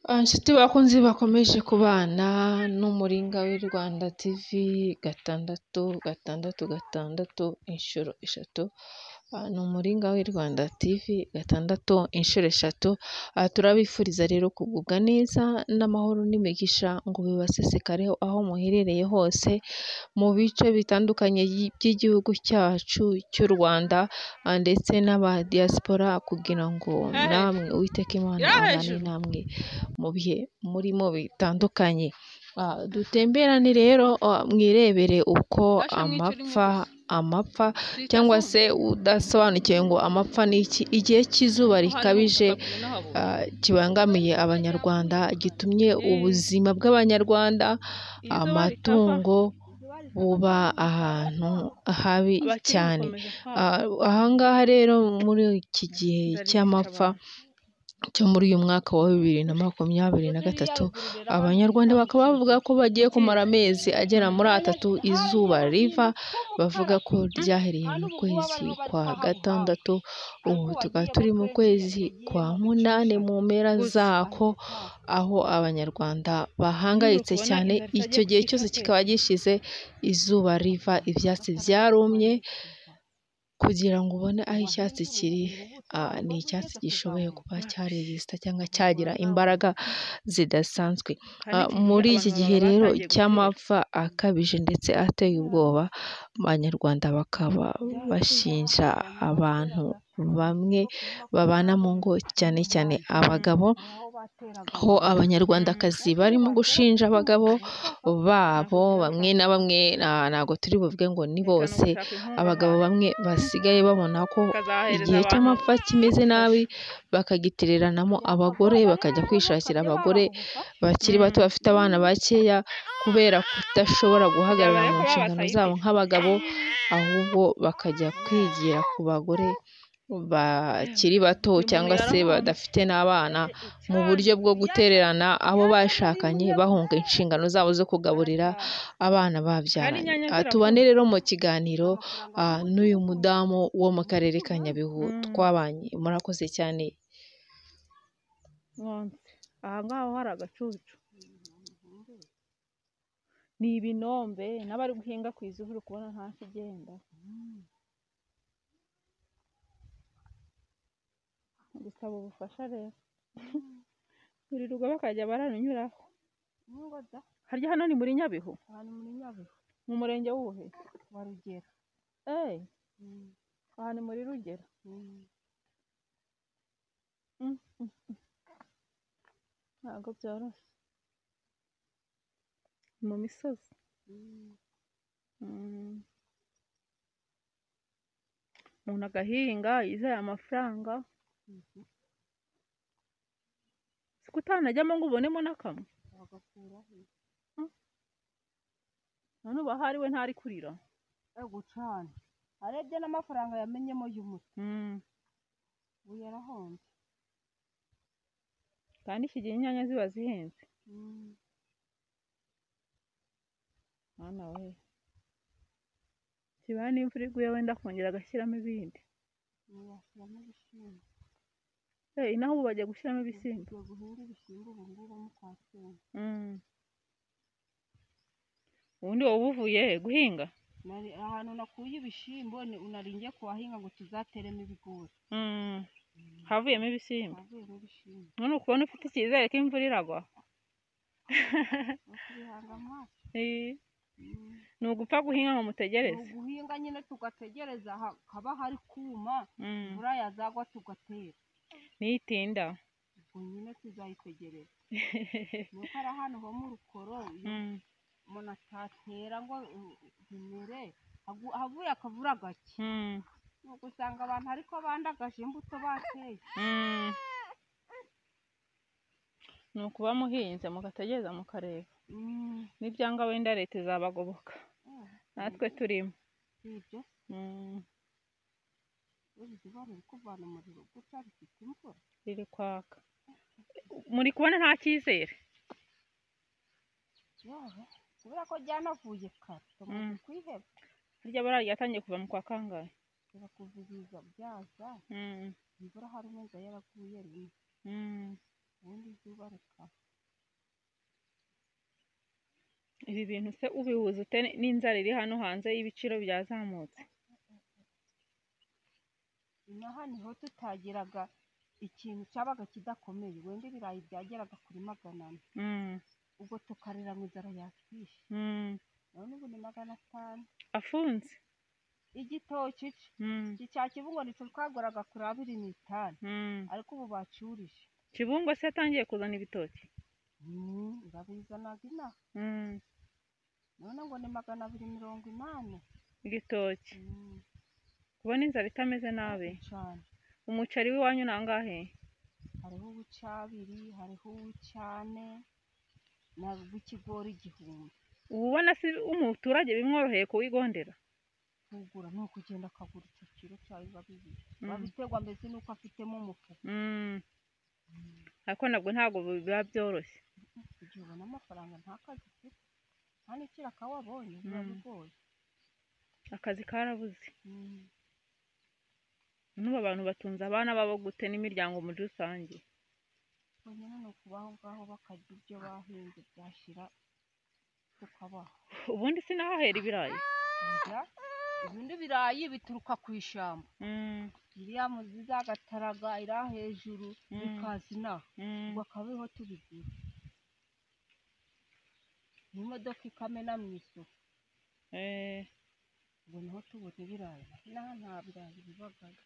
Inshuti bakunzi bakomeje kubana n'umuringa w'i Rwanda TV gatandatu inshuro eshatu. Ni umuringa w'i Rwanda TV inshuro eshatu. Turabifuriza rero kugubwa neza n'amahoro n'imigisha ngo bibasesekareho aho muherereye hose mu bice bitandukanye by'igihugu cyacu cy'u Rwanda, ndetse n'aba diaspora, kugira ngo namwe Uwiteka Imana abane namwe mu bihe murimo bitandukanye. Dutemberane rero mwirebere uko amapfa cyangwa se udasobanukiwe ngo amapfa ni iki, igihe cy'izuba rikabije kibangamiye abanyarwanda, gitumye ubuzima bw'abanyarwanda, amatungo buba ahantu habi cyane. Ahangaha rero muri iki gihe cy'amapfa cyo muri uyu mwaka wa 2023, abanyarwanda bakaba bavuga ko bagiye kumara amezi agera muri 3 izuba riva. Bavuga ko ryahereye mu kwezi kwa gatandatu, ubu tukaba turi mu kwezi kwa munane mu mpera zako, aho abanyarwanda bahangayitse cyane. Icyo gihe cyose kikaba gishize izuba riva, ibyatsi byarumye. Kugira ngo ubone aho icyatsi kiri, ni icyatsi gishoboye kuba cyaresista cyangwa cyagira imbaraga zidasanzwe. Muri iki gihe rero cy'amapfa akabije ndetse ateye ubwoba, abanyarwanda bakaba bashinja abantu bamwe babana mu ngo, cyane cyane abagabo, aho abanyarwandakazi barimo gushinja abagabo babo bamwe na bamwe. Ntabwo turi buvuge ngo ni bose. Abagabo bamwe basigaye babona ko igihe cy'amapfa kimeze nabi, bakagitereranamo abagore, bakajya kwishakira abagore bakiri bato bafite abana bakeya, kubera kudashobora guhagarara mu nshingano zabo nk'abagabo, ahubwo bakajya kwigira ku bagore bakiri bato cyangwa se badafite n'abana, mu buryo bwo gutererana abo bashakanye, bahunga inshingano zabo zo kugaburira abana babyaranye. Tubane rero mu kiganiro n'uyu mudamu wo mu karere ka Nyabihu twabanye. Murakoze cyane. Aha ngaho hari agacucu, ni ibinombe n'abari guhinga ku izuba, uri kubona nta kigenda. Gusaba ubufasha rero buri rugo bakajya baranyuraho. Harya hano ni muri Nyabihu? Mu murenge w'ubuhe? wa Rugera. Aha ni muri Rugera. Ntabwo byoroshye mu misozi. Umuntu agahinga yizeye amafaranga, siko utanajyamo ngo ubonemo n'akamwe. None ubu ahari we ntari kurira. Gucana arebye n'amafaranga yamenyemo y'umuti. Ubu yarahombye. Kandi iki gihe inyanya ziba zihenze. Mwana we, kibaye n'imvura iguye wenda kongera agashyiramo ibindi. Yashyiramo ibishyimbo. Inaho ubu bagiye gushyiramo ibishyimbo. Tugiye guhinga ibishyimbo ubu ngubu mu kwa Cyenda. Ubundi wowe uvuye guhinga? Ahantu nakuye ibishyimbo unaringiye kuhahinga ngo tuzateremo ibigori. Havuyemo ibishyimbo. Havuyemo ibishyimbo. None ukubona ufite icyizere ko imvura iragwa? Tubihanga amaso. Ni ugupfa guhinga ngo mutegereze? Ni uguhinga nyine tugategereza haba hari kuma, imvura yazagwa tugatera. Niyitinda ubwo nyine tuzayitegereza. Nuko ari ahantu ho mu rukoro, umuntu atatera ngo bimere, havuye akavura gake. Nuko usanga abantu ariko bandagaje imbuto bateye. Ni ukuba muhinze mugategereza mukareba. N'ibyanga wenda leta izabagoboka. Natwe turimo. Ibyo izuba riri kuvana umuriro gutya rifite imvura. Riri kwaka. Muri kubona nta cyizere? Kubera ko ryanavuye kare, tumaze kwiheba. Harya bara ryatangiye kuva mu kwa kangahe? Kuva ibiza byaza, imvura hari neza yaraguye rimwe. ubundi izuba rikava. Ibi bintu se ubihuza ute n'inzara iri hano hanze y'ibiciro byazamutse? Inaha niho tutagiraga ikintu cyabaga kidakomeye, wenda ibirayi byageraga kuri 400, ubwo tukarira ngo inzara yatwishe. None ubu ni 500 afunze. Igitoki iki cya Kibungo nicyo twaguraga kuri 25, ariko ubu bacyurije. Kibungo se yatangiye kuzana ibitoki? Urabizanaga inaha. None ngo ni 280 igitoki. Kubona inzara itameze nabi cyane. Umuceri w'iwanyu ni angahe? Hariho uw'Icyabiri, hariho uw'Icyane, n'uw'Ikigori 1000. Ubona si umuturage bimworoheye kuwigondera? Kugura ni ukugenda akagura icyo kiro cyawe babiterwa mbese nuko afitemo umufuka. Ariko nabwo ntabwo biba byoroshye. Igihe ubona amafaranga nta kazi ufite, nta n'ikiraka wabonye biba bigoye. Akazi karabuze. N'ubu abantu batunze abana babo gute n'imiryango muri rusange? Nyine ni ukubaho ngaho bakarya ibyo bahinze byashira tukabaho. Ubundi sinahahera ibirayi? Ibindi birayi bituruka ku ishyamba. Iriya muzi za Gataraga iri hejuru bikaza inaha, ubwo akaba ariho tubigura. N'imodoka ikamena mu isoko. Ubwo niho tubona ibirayi. Inaha nta birayi bibagayo,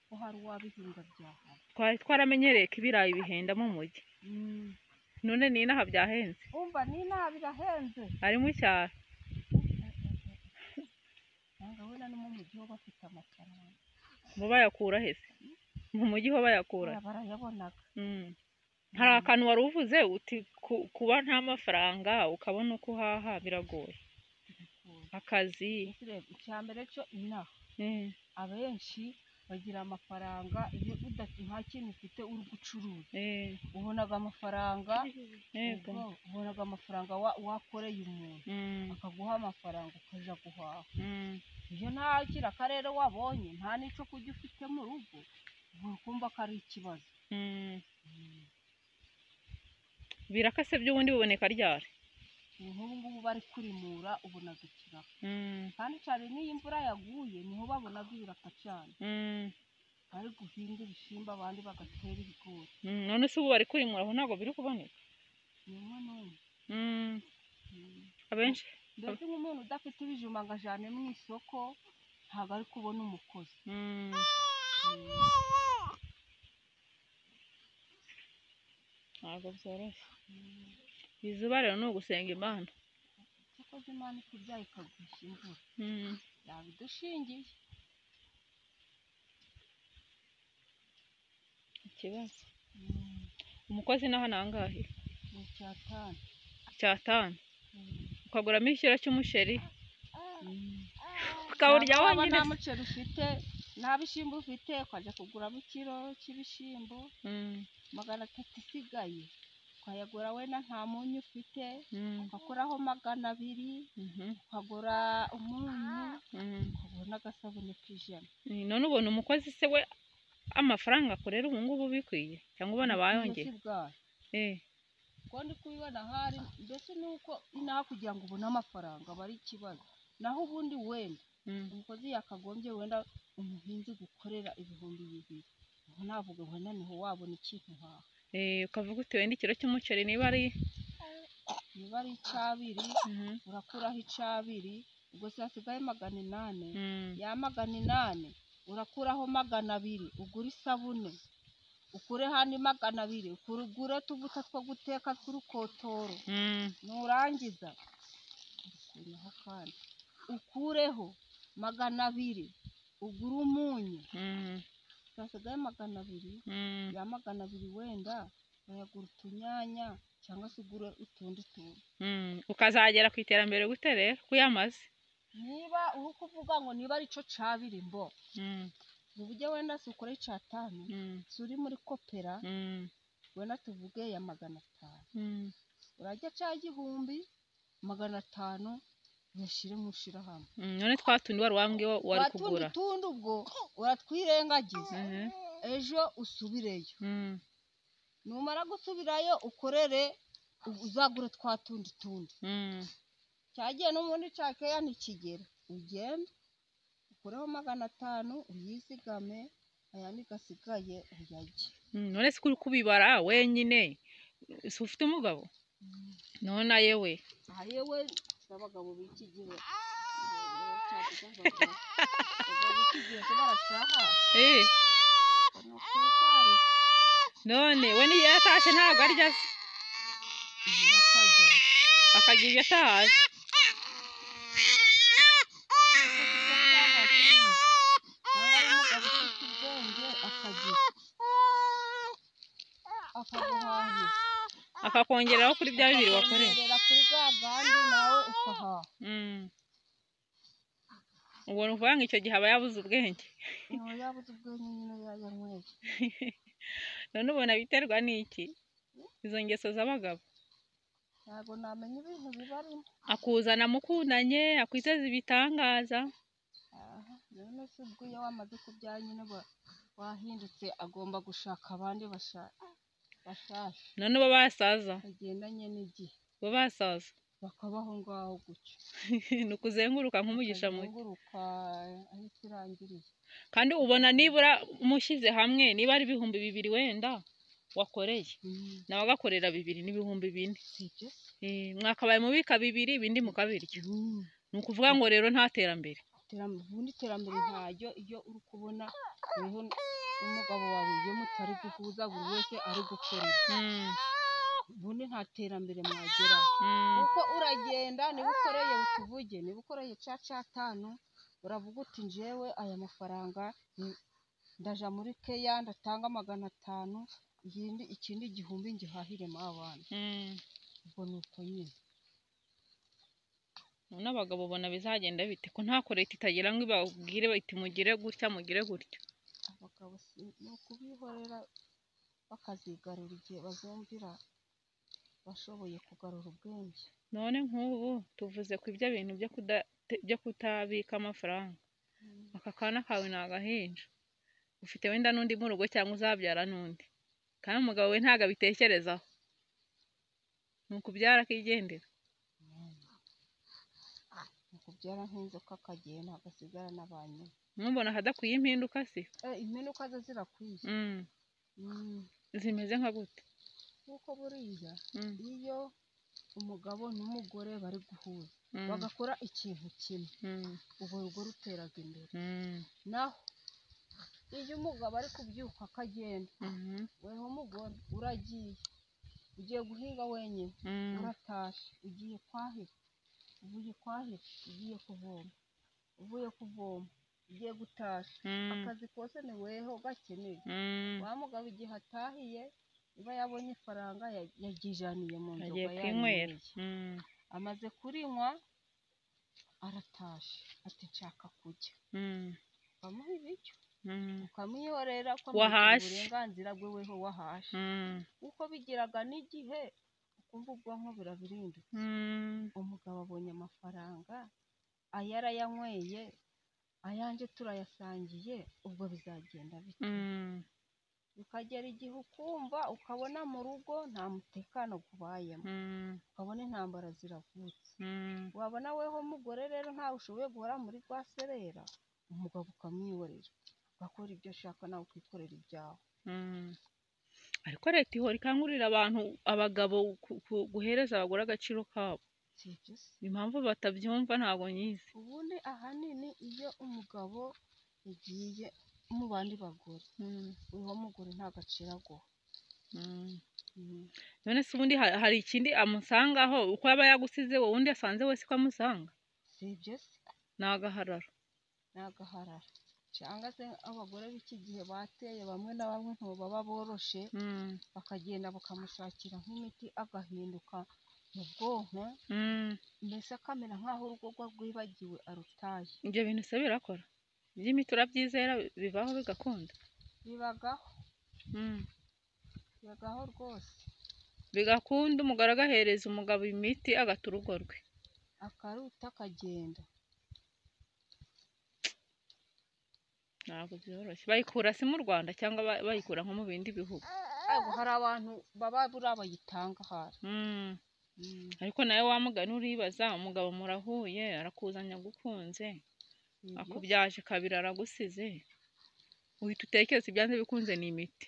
ko hari uwabihinga byahari. Twari twaramenyereye ko ibirayi bihenda mu mujyi. None n'inaha byahenze? Umva n'inaha birahenze. Ari mu cyaro? Wenda no mu mujyi ho bafite amafaranga. Bo bayakura he se? Mu mujyi ho bayakura? Barayabonaga. Hari akantu wari uvuze uti kuba nta mafaranga ukabona uko uhaha biragoye. Akazi icya mbere cyo inaha abenshi bagira amafaranga iyo nta kintu ufite uri gucuruza, ubonaga amafaranga. Ubonaga amafaranga wakoreye umuntu akaguha amafaranga ukajya guhaha. Iyo nta kiraka rero wabonye nta n'icyo kurya ufite mu rugo, ukumva ko ari ikibazo. Ibiraka se by'ubundi biboneka ryari? Nk'ubu ngubu bari kurimura ubonaga ikiraka, kandi cyane n'iyo imvura yaguye niho babonaga ibiraka cyane. Bari guhinga ibishyimbo abandi bagatera ibigori. None se ubu bari kurimura aho ntabwo biri kuboneka? Nimwe n'umwe. Abenshi mbese nk'umuntu udafite ibijumba ngo ajyane mu isoko ntabwo ari kubona umukozi. Ntabwo byoroshye. Izuba rero ni ugusenga Imana. Yakoze Imana ikubyaye ikagwisha imvura, yabidushingiye. Ikibazo umukozi naho ni angahe? Ni 5. 5? Ukaguramo ikiro cy'umuceri ukawurya wonyine? Nta muceri ufite, nta bishyimbo ufite, ukajya kuguramo ikiro cy'ibishyimbo 300 isigaye ukayagura. Wenda nta munyu ufite, ukakuraho 200, ukagura umunyu, ukagura n'agasabune k'100. None ubona umukozi se we amafaranga akorera ubu ngubu bikwiye cyangwa ubona bayongera? Ko ndi kubibona hari mbese nuko inaha kugira ngo ubone amafaranga aba ari ikibazo. Naho ubundi wenda umukozi yakagombye wenda umuhinzi gukorera 2,000, ubu navuga wenda niho wabona ikintu haha. Ukavuga uti wenda ikiro cy'umuceri niba ari 200 urakuraho 200, ubwo se hasigaye 800. Ya 800 urakuraho 200 ugura isabune, ukure handi 200 ukugure utuvuta two guteka tw'urukotoro. Nurangiza ukureho kandi ukureho 200 ugura umunyu, hasigaye 200. Ya 200 wenda urayagura utunyanya cyangwa se ugure utundi tuntu. Ukazagera ku iterambere gute rero kuyamaze? Niba uri kuvuga ngo niba ari cyo 200 mbo uburyo wenda si ukore 5, si uri muri kopera wenda tuvuge ya 500, urajya cya 1,500 uyashyire mu shirahamwe. None twatundi wari wambwiye wari kugura tundi ubwo uratwirengagiza, ejo usubireyo. numara gusubirayo ukorere uzagure twa tundi cyagiye n'ubundi cya keya ntikigera ugenda ukureho 500 uyizigame ayandi gasigaye uyarye. None se kuri kubibara wenyine si ufite umugabo? None ayewe abagabo b'iki gihe none we niyo yatashe ntabwo arya se akagira ibyo atahaze akakongeraho kuri bya 2 wakoreye kuri bwa gandi nawe ukahaha. ubona uvuga ngo icyo gihe aba yabuze ubwenge. Yabuze ubwenge nyine yanyweye. None ubona biterwa n'iki izo ngeso z'abagabo? Ntabwo namenya ibintu bibarimo. Akuzana mukundanye akwiteza ibitangaza. None se ubwo iyo wamaze kubyara nyine wahindutse agomba gushaka abandi bashasha. None bo basaza bagendanye n'igihe bo basaza bakabaho ngaho gutyo. ni ukuzenguruka nk'umugisha muke ahita irangiriye. Kandi ubona nibura mushyize hamwe niba ari 2,000 wenda wakoreye nawe agakorera 2 n'ibihumbi 4 mwakabaye mubika 2 ibindi mukabirya. Ni ukuvuga ngo rero nta terambere. Ubundi iterambere ntaryo iyo uri kubona weho umugabo wawe iyo mutari guhuza buri wese ari gukorera. Ubundi nta terambere mwageraho kuko uragenda niba ukoreye utuvuge niba ukoreye ca 5 uravuga uti njyewe aya mafaranga ndaja muri keya ndatanga 500 ikindi 1,000 ngihahiremo abana. ubwo nuko nyine. None abagabo ubona bizagenda bite ko nta koreta itagira ngo ibabwire bati mugire gutya mugire gutya? Abagabo ni ukubihorera bakazigarura igihe bazumvira bashoboye kugarura ubwenge. None nk'ubu tuvuze ku ibyo bintu byo kutabika amafaranga. Aka kana kawe ni agahinja ufite wenda n'undi mu rugo cyangwa uzabyara n'undi kandi umugabo we ntago abitekerezaho ni ukubyara akigendera. Kubyara nk'inzoka kagenda hagasigara n'abantu. Mubona hadakwiye impinduka se? Impinduka zo zirakwiye. Zimeze nka gute? Kuko buriya iyo umugabo n'umugore bari guhuza bagakora ikintu kimwe ubwo rugo ruteraga imbere. Naho iyo umugabo ari kubyuka akagenda weho umugore uragiye ugiye guhinga wenyine uratashe ugiye kwahira uvuye kwahira ugiye kuvoma uvuye kuvoma ugiye gutasha akazi kose ni weho gakeneye. Wa mugabo igihe atahiye iba yabonye ifaranga yagijaniye mu nzoga yanyweye amaze kurinywa aratashe ati nshaka kujya bamuha ibiryo ukamwihorera ko uburenganzira bwe weho wahashe kuko bigiraga n'igihe ukumva ubwonko birabirindutse. Umugabo abonye amafaranga ayarayanyweye ayanje turayasangiye ubwo bizagenda bite? Bikagera igihe ukumva ukabona mu rugo nta mutekano kubayemo ukabona intambara ziravutse. Wabona weho mugore rero ntawe ushoboye guhora muri rwa serera umugabo ukamwihorera ugakora ibyo ashaka nawe ukikorera ibyawe. Ariko leta ihora ikangurira abagabo guhereza abagore agaciro kabo. Impamvu batabyumva ntabwo nyizi. Ubundi ahanini iyo umugabo yagiye mu bandi bagore uwo mugore nta gaciro aguha. None se ubundi hari ikindi amusangaho uko aba yagusize wowe undi asanze wese ko amusanga? Sibyo se ni agahararo. Ni agahararo cyangwa se abagore b'iki gihe bateye bamwe na bamwe ntibaba boroshe bakagenda bakamushakira nk'imiti agahinduka mu bwonko mbese akamera nk'aho urugo rwe rwibagiwe arutaye. Ibyo bintu se birakora? Iby'imiti urabyizera bivaho bigakunda? Bibagaho rwose bigakunda. Umugore agahereza umugabo imiti agata urugo rwe akaruta akagenda. Ntabwo byoroshye. Bayikura se mu Rwanda cyangwa bayikura nko mu bindi bihugu? hari abantu baba buriya bayitanga ahari. ariko nawe wa mugani uribaza umugabo murahuye arakuzanya agukunze akubyaje kabiri aragusize uhita utekereza ibyanze bikunze ni imiti.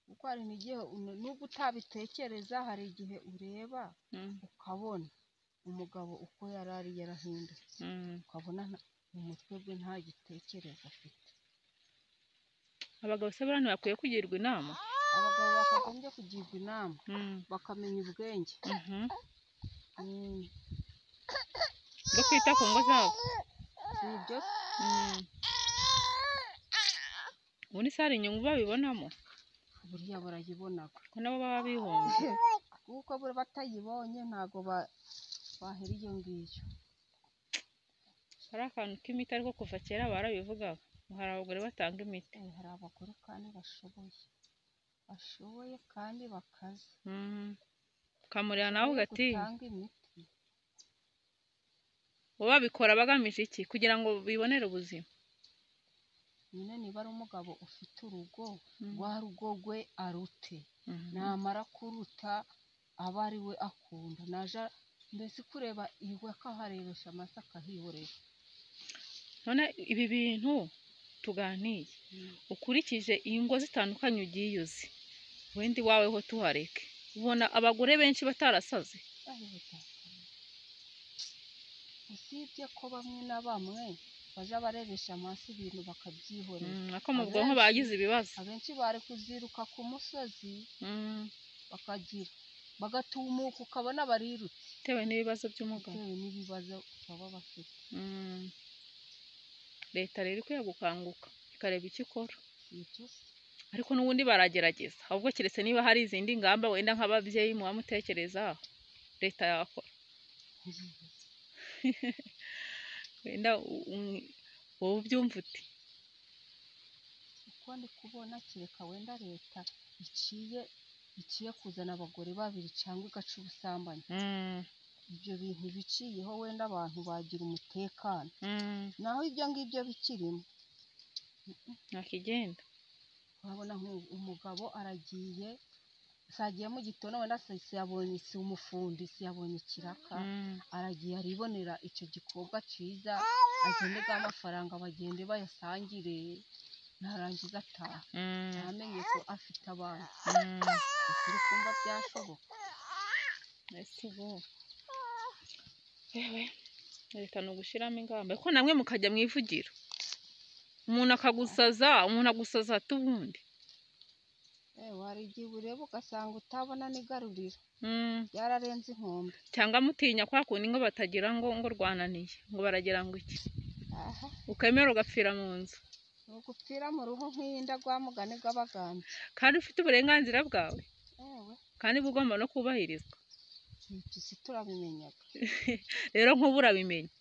kuko hari n'igihe nubwo utabitekereza hari igihe ureba ukabona umugabo uko yari ari yarahindutse ukabona mu mutwe bwe nta gitekerezo afite. Abagabo se buriya ntibakwiye kugirwa inama? Abagabo bakagombye kugirwa inama bakamenya ubwenge bwo kwita ku ngo zabo. si ibyo ubundi se hari inyungu babibonamo? buriya barayibonaga ko nabo baba bihombye kuko batayibonye ntabwo bahera iyo ngiyo. hari akantu k'imiti ariko kuva kera barabivugaga hari abagore batanga imiti. hari abagore kandi bashoboye kandi bakaze. ukamureba nawe ugatinya. gutanga imiti bo babikora bagamije iki? kugira ngo bibonere ubuzima. nyine niba ari umugabo ufite urugo rwa rugo rwe arute namara kuruta aba ari we akunda naja mbese kureba iwe akaharebesha amaso akahihorera. none ibi bintu tuganiye ukurikije ingo zitandukanye ugiye uzi wenda iwawe ho tuhareke ubona abagore benshi batarasaze? usibye ko bamwe na bamwe baja barebesha amaso ibintu bakabyihorera. ariko mu bwonko bagize ibibazo. abenshi bari kuziruka ku musozi bagatumuka ukabona barirutse bitewe n'ibibazo by'umugabo. bitewe n'ibibazo baba bafite. leta rero ikwiye gukanguka ikareba icyo ikora. ariko n'ubundi baragerageza ahubwo keretse niba hari izindi ngamba wenda nk'ababyeyi muba mutekereza leta yakora. wenda wowe ubyumva uti? uko ndi kubona kereka wenda leta iciye kuzana abagore babiri cyangwa igaca ubusambanyi. ibyo bintu biciyeho wenda abantu bagira umutekano. naho ibyo ngibyo bikirimo ntakigenda. urabona umugabo aragiye sagiye mu gitondo wenda yabonye si umufundi si yabonye ikiraka aragiye aribonera icyo gikobwa cyiza agendega amafaranga bagende bayasangire narangiza ataha ntamenye ko afite abantu. uri kumva byashoboka? ese bo yewe leta ni ugushyiramo ingamba ariko namwe mukajya mwivugira. umuntu akagusaza ati ubundi hari igihe ureba ugasanga utabona n'igaruriro byararenze inkombe. cyangwa mutinya kwa kundi ngo batagira ngo rwananiye ngo baragira ngo iki ukemera ugapfira mu nzu. ni ugupfira mu ruhu nk'iyinda rwa mugani rw'abaganga. kandi ufite uburenganzira bwawe kandi bugomba no kubahirizwa. ibyo si turabimenyaga rero nk'ubu urabimenya.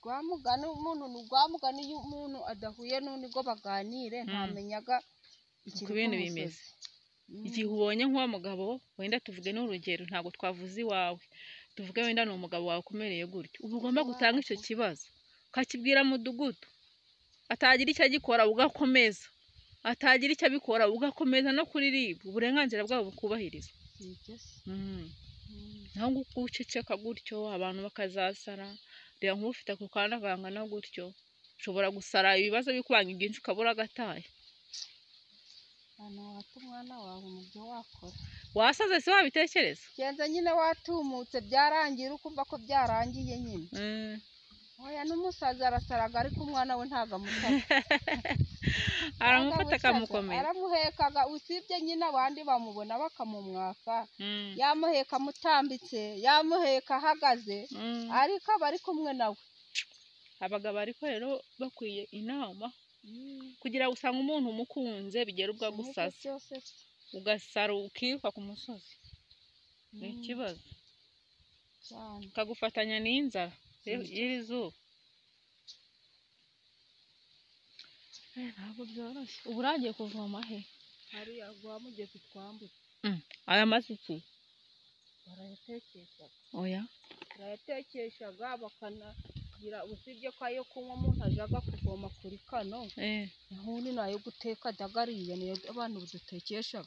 rwa mugani umuntu ni rwa mugani iyo umuntu adahuye n'undi ngo baganire ntamenyaga uko ibintu bimeze. igihe ubonye nk'uwo mugabo wenda tuvuge n'urugero ntabwo twavuze iwawe tuvuge wenda ni umugabo wawe ukomereye gutyo uba ugomba gutanga icyo kibazo ukakibwira mudugudu atagira icyo agikora ugakomeza atagira icyo abikora ugakomeza no kuri RIB uburenganzira bwabo bukubahirizwa. naho guceceka gutyo abantu bakazasara reba nk'ufite ako kana kangana gutyo ushobora gusara ibibazo bikubanga ibyinshi ukabura agataye. hano wata umwana wawe mu byo wakora wasaze se wabitekereza? kenza nyine watumutse byarangira ukumva ko byarangiye nyine. oya n'umusaza arasaraga ariko umwana we ntago amufata. aramufata akamukomeza aramuhekaga usibye nyine abandi bamubona bakamumwaka yamuheka amutambitse yamuheka ahagaze ariko aba ari kumwe nawe. abagabo ariko rero bakwiye inama kugira ngo usange umuntu umukunze bigera ubwo gusaza ugasara ukiruka ku musozi ni ikibazo kagufatanya n'inzara y'iri zuba. ntabwo byoroshye. ubu uragiye kuvoma he? hariya rwa mugezi twambutse. aya mazi iki? barayatekeshaga. oya barayatekeshaga kugira usibye ko ayo kunywa umuntu ajyaga kuvoma kuri kano ubundi nayo guteka adagariye niyo abantu dutekesha.